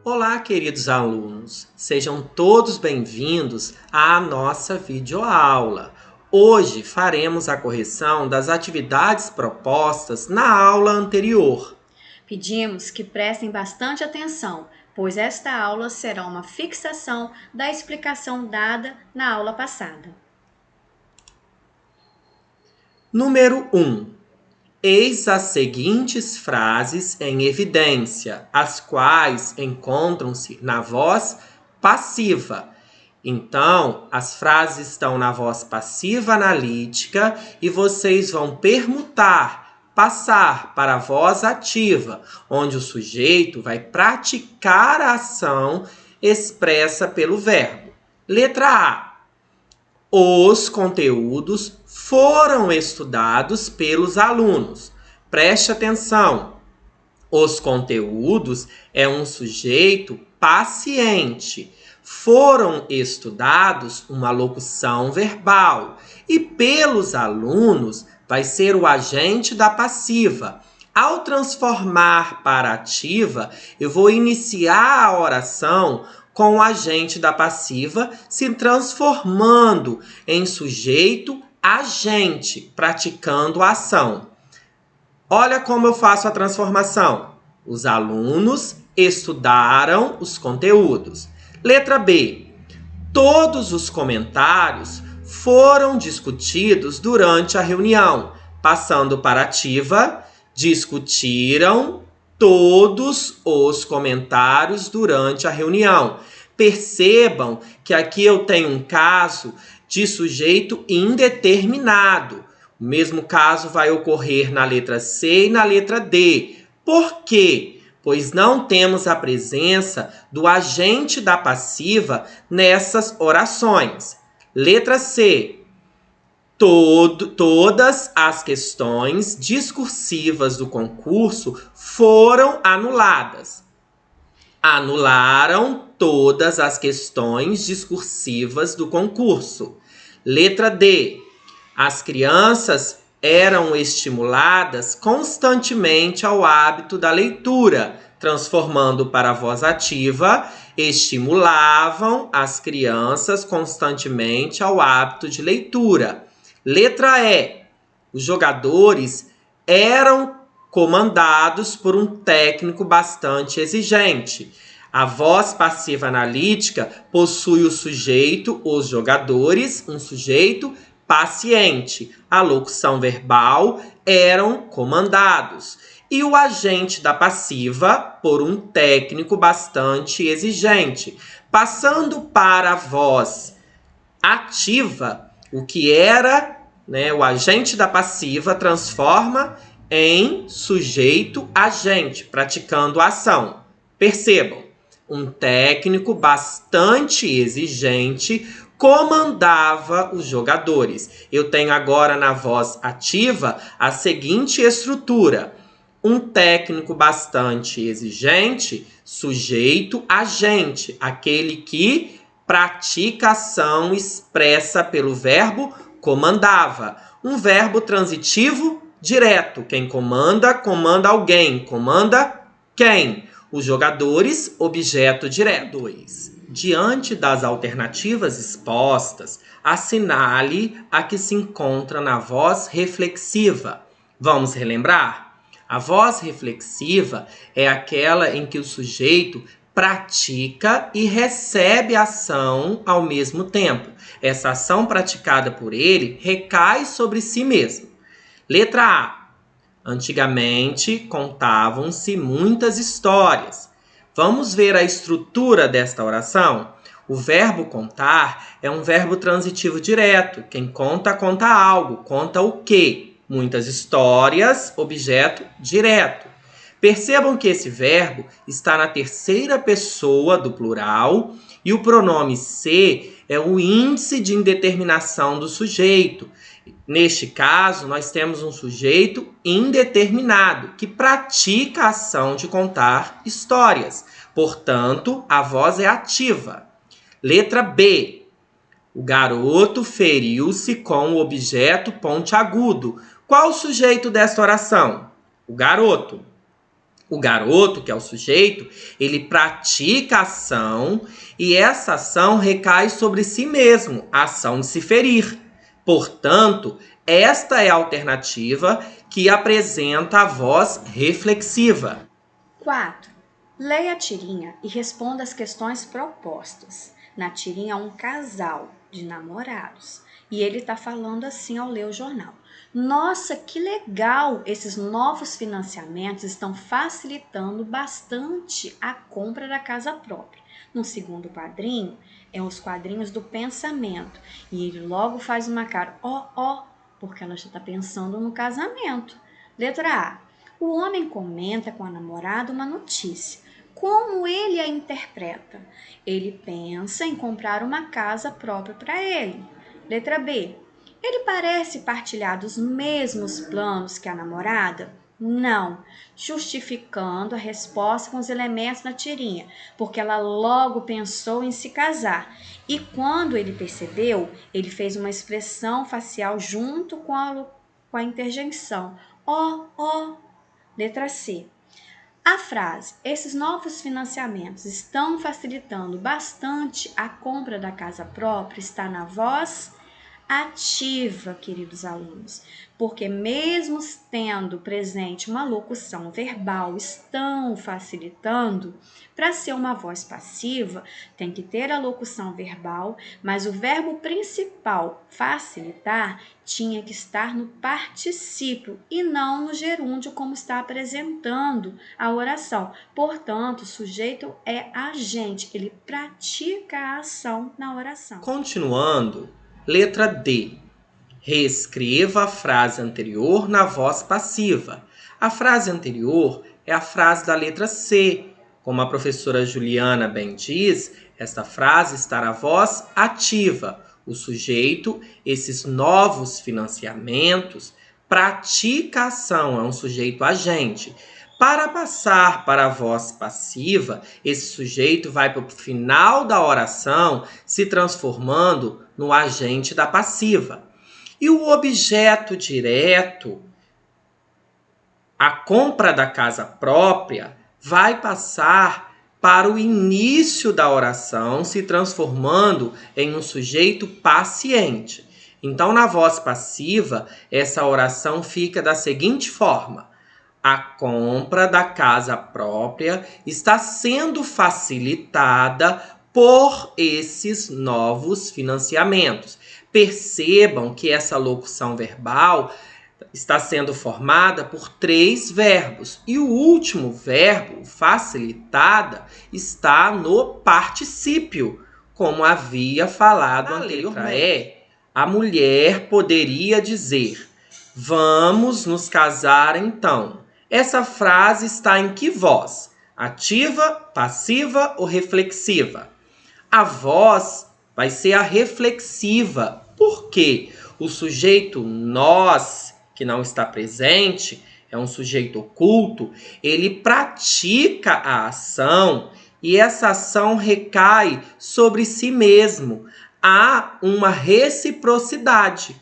Olá, queridos alunos! Sejam todos bem-vindos à nossa videoaula. Hoje faremos a correção das atividades propostas na aula anterior. Pedimos que prestem bastante atenção, pois esta aula será uma fixação da explicação dada na aula passada. Número 1. Eis as seguintes frases em evidência, as quais encontram-se na voz passiva. Então, as frases estão na voz passiva analítica e vocês vão permutar, passar para a voz ativa, onde o sujeito vai praticar a ação expressa pelo verbo. Letra A. Os conteúdos foram estudados pelos alunos. Preste atenção. Os conteúdos é um sujeito paciente. Foram estudados uma locução verbal. E pelos alunos vai ser o agente da passiva. Ao transformar para ativa, eu vou iniciar a oração com o agente da passiva se transformando em sujeito agente, praticando a ação. Olha como eu faço a transformação. Os alunos estudaram os conteúdos. Letra B. Todos os comentários foram discutidos durante a reunião. Passando para ativa, discutiram todos os comentários durante a reunião. Percebam que aqui eu tenho um caso de sujeito indeterminado. O mesmo caso vai ocorrer na letra C e na letra D. Por quê? Pois não temos a presença do agente da passiva nessas orações. Letra C. Todas as questões discursivas do concurso foram anuladas. Anularam todas as questões discursivas do concurso. Letra D. As crianças eram estimuladas constantemente ao hábito da leitura, transformando para a voz ativa, estimulavam as crianças constantemente ao hábito de leitura. Letra E. Os jogadores eram comandados por um técnico bastante exigente. A voz passiva analítica possui o sujeito, os jogadores, um sujeito paciente. A locução verbal eram comandados. E o agente da passiva por um técnico bastante exigente. Passando para a voz ativa, o que era, o agente da passiva transforma em sujeito agente, praticando a ação. Percebam, um técnico bastante exigente comandava os jogadores. Eu tenho agora na voz ativa a seguinte estrutura: um técnico bastante exigente, sujeito agente, aquele que pratica ação expressa pelo verbo comandava. Um verbo transitivo direto. Quem comanda, comanda alguém. Comanda quem? Os jogadores, objeto direto. 2. Diante das alternativas expostas, assinale a que se encontra na voz reflexiva. Vamos relembrar? A voz reflexiva é aquela em que o sujeito pratica e recebe a ação ao mesmo tempo. Essa ação praticada por ele recai sobre si mesmo. Letra A. Antigamente contavam-se muitas histórias. Vamos ver a estrutura desta oração? O verbo contar é um verbo transitivo direto. Quem conta, conta algo. Conta o quê? Muitas histórias, objeto direto. Percebam que esse verbo está na terceira pessoa do plural e o pronome se é o índice de indeterminação do sujeito. Neste caso, nós temos um sujeito indeterminado que pratica a ação de contar histórias. Portanto, a voz é ativa. Letra B. O garoto feriu-se com o objeto pontiagudo. Qual o sujeito desta oração? O garoto. O garoto, que é o sujeito, ele pratica a ação e essa ação recai sobre si mesmo, a ação de se ferir. Portanto, esta é a alternativa que apresenta a voz reflexiva. 4. Leia a tirinha e responda as questões propostas. Na tirinha há um casal de namorados e ele está falando assim ao ler o jornal. Nossa, que legal! Esses novos financiamentos estão facilitando bastante a compra da casa própria. No segundo quadrinho, os quadrinhos do pensamento. E ele logo faz uma cara, porque ela já está pensando no casamento. Letra A. O homem comenta com a namorada uma notícia. Como ele a interpreta? Ele pensa em comprar uma casa própria para ele. Letra B. Ele parece partilhar dos mesmos planos que a namorada? Não, justificando a resposta com os elementos da tirinha, porque ela logo pensou em se casar. E quando ele percebeu, ele fez uma expressão facial junto com a interjeição. Letra C. A frase, esses novos financiamentos estão facilitando bastante a compra da casa própria, está na voz ativa, queridos alunos, porque mesmo tendo presente uma locução verbal, estão facilitando. Para ser uma voz passiva, tem que ter a locução verbal, mas o verbo principal, facilitar, tinha que estar no particípio e não no gerúndio, como está apresentando a oração. Portanto, o sujeito é agente, ele pratica a ação na oração. Continuando, letra D. Reescreva a frase anterior na voz passiva. A frase anterior é a frase da letra C. Como a professora Juliana bem diz, esta frase está na voz ativa. O sujeito, esses novos financiamentos, pratica a ação, é um sujeito agente. Para passar para a voz passiva, esse sujeito vai para o final da oração se transformando no agente da passiva. E o objeto direto, a compra da casa própria, vai passar para o início da oração, se transformando em um sujeito paciente. Então, na voz passiva, essa oração fica da seguinte forma: a compra da casa própria está sendo facilitada por esses novos financiamentos. Percebam que essa locução verbal está sendo formada por 3 verbos. E o último verbo, facilitada, está no particípio, como havia falado anteriormente. A mulher poderia dizer: vamos nos casar então. Essa frase está em que voz? Ativa, passiva ou reflexiva? A voz vai ser a reflexiva. Por quê? O sujeito nós, que não está presente, é um sujeito oculto, ele pratica a ação e essa ação recai sobre si mesmo. Há uma reciprocidade,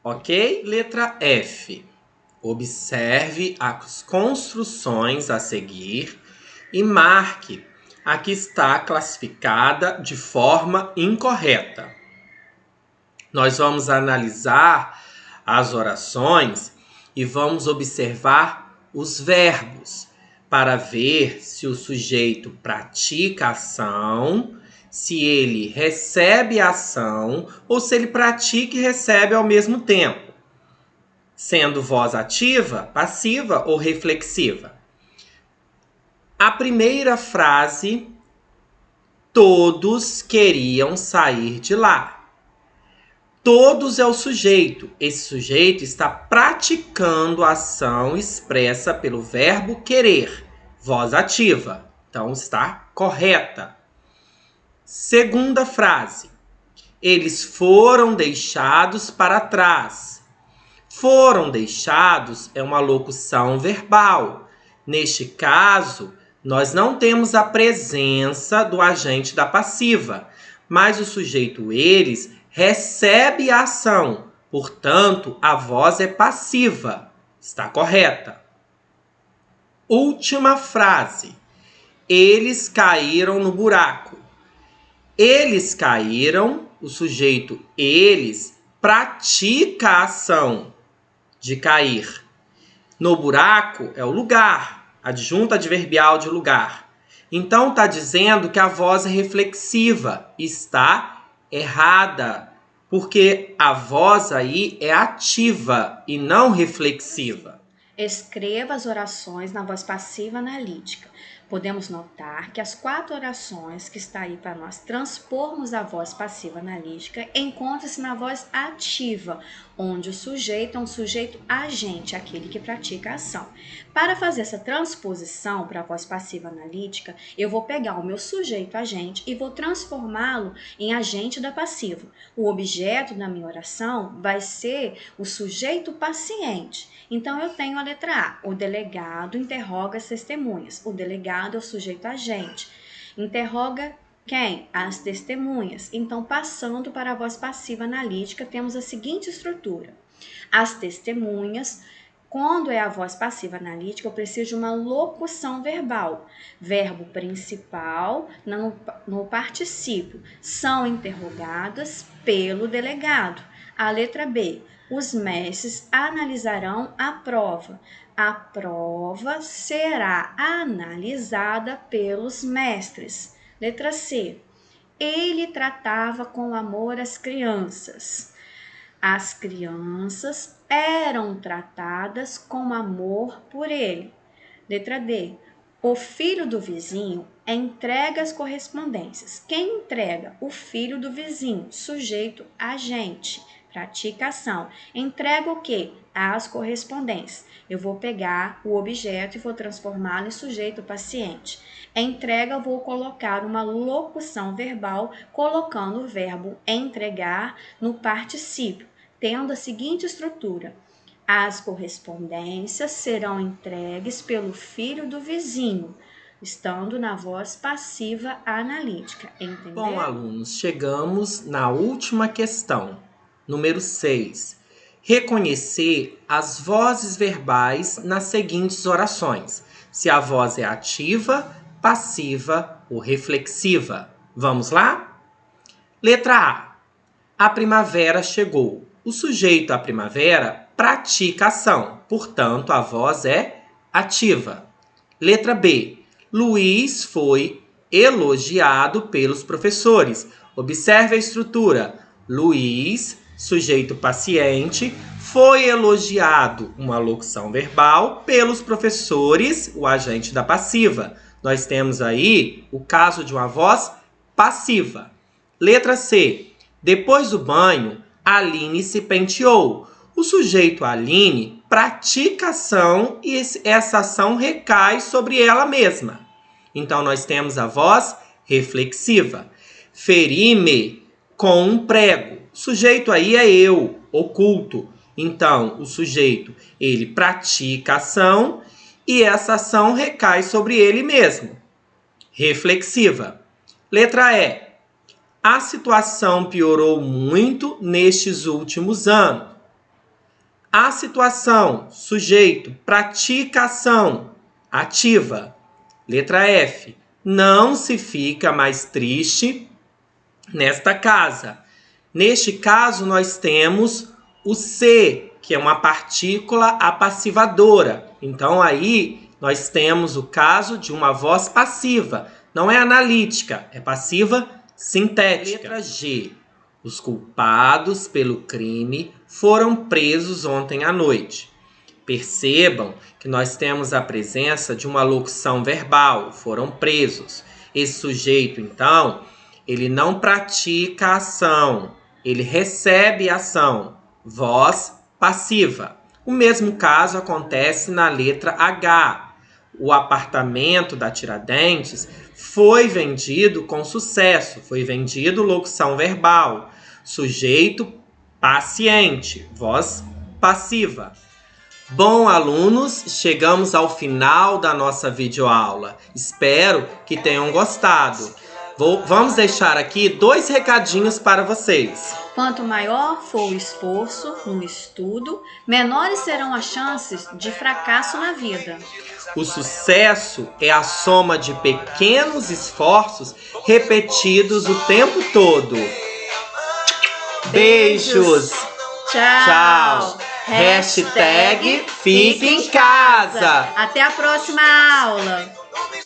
ok? Letra F. Observe as construções a seguir e marque a que está classificada de forma incorreta. Nós vamos analisar as orações e vamos observar os verbos para ver se o sujeito pratica a ação, se ele recebe a ação ou se ele pratica e recebe ao mesmo tempo, sendo voz ativa, passiva ou reflexiva. A primeira frase, todos queriam sair de lá. Todos é o sujeito. Esse sujeito está praticando a ação expressa pelo verbo querer, voz ativa. Então está correta. Segunda frase, eles foram deixados para trás. Foram deixados é uma locução verbal. Neste caso, nós não temos a presença do agente da passiva, mas o sujeito eles recebe a ação. Portanto, a voz é passiva. Está correta. Última frase. Eles caíram no buraco. Eles caíram, o sujeito eles pratica a ação de cair. No buraco é o lugar, adjunto adverbial de lugar. Então está dizendo que a voz é reflexiva, está errada, porque a voz aí é ativa e não reflexiva. Escreva as orações na voz passiva analítica. Podemos notar que as 4 orações que está aí para nós transpormos a voz passiva analítica encontram-se na voz ativa, onde o sujeito é um sujeito agente, aquele que pratica a ação. Para fazer essa transposição para a voz passiva analítica, eu vou pegar o meu sujeito agente e vou transformá-lo em agente da passiva. O objeto da minha oração vai ser o sujeito paciente. Então, eu tenho a letra A. O delegado interroga as testemunhas. O delegado é o sujeito agente. Interroga quem? As testemunhas. Então, passando para a voz passiva analítica, temos a seguinte estrutura. As testemunhas, quando é a voz passiva analítica, eu preciso de uma locução verbal. Verbo principal no particípio. São interrogadas pelo delegado. A letra B. Os mestres analisarão a prova. A prova será analisada pelos mestres. Letra C. Ele tratava com amor as crianças. As crianças eram tratadas com amor por ele. Letra D. O filho do vizinho entrega as correspondências. Quem entrega? O filho do vizinho, sujeito agente. Pratica ação. Entrega o quê? As correspondências. Eu vou pegar o objeto e vou transformá-lo em sujeito paciente. Entrega, eu vou colocar uma locução verbal, colocando o verbo entregar no particípio, tendo a seguinte estrutura. As correspondências serão entregues pelo filho do vizinho, estando na voz passiva analítica. Entendeu? Bom, alunos, chegamos na última questão. Número 6. Reconhecer as vozes verbais nas seguintes orações. Se a voz é ativa, passiva ou reflexiva. Vamos lá? Letra A. A primavera chegou. O sujeito a primavera pratica ação, portanto, a voz é ativa. Letra B. Luiz foi elogiado pelos professores. Observe a estrutura. Luiz, sujeito paciente, foi elogiado, uma locução verbal, pelos professores, o agente da passiva. Nós temos aí o caso de uma voz passiva. Letra C. Depois do banho, Aline se penteou. O sujeito Aline pratica ação e essa ação recai sobre ela mesma. Então, nós temos a voz reflexiva. Feri-me com um prego. O sujeito aí é eu, oculto. Então, o sujeito, ele pratica ação e essa ação recai sobre ele mesmo. Reflexiva. Letra E. A situação piorou muito nestes últimos anos. A situação, sujeito, pratica ação, ativa. Letra F. Não se fica mais triste nesta casa. Neste caso, nós temos o C, que é uma partícula apassivadora. Então, aí, nós temos o caso de uma voz passiva. Não é analítica, é passiva sintética. Letra G. Os culpados pelo crime foram presos ontem à noite. Percebam que nós temos a presença de uma locução verbal, foram presos. Esse sujeito, então, ele não pratica a ação, ele recebe a ação, voz passiva. O mesmo caso acontece na letra H. O apartamento da Tiradentes foi vendido com sucesso, foi vendido locução verbal, sujeito paciente, voz passiva. Bom, alunos, chegamos ao final da nossa videoaula. Espero que tenham gostado. Vamos deixar aqui 2 recadinhos para vocês. Quanto maior for o esforço no estudo, menores serão as chances de fracasso na vida. O sucesso é a soma de pequenos esforços repetidos o tempo todo. Beijos. Tchau. Hashtag fique em casa. Até a próxima aula.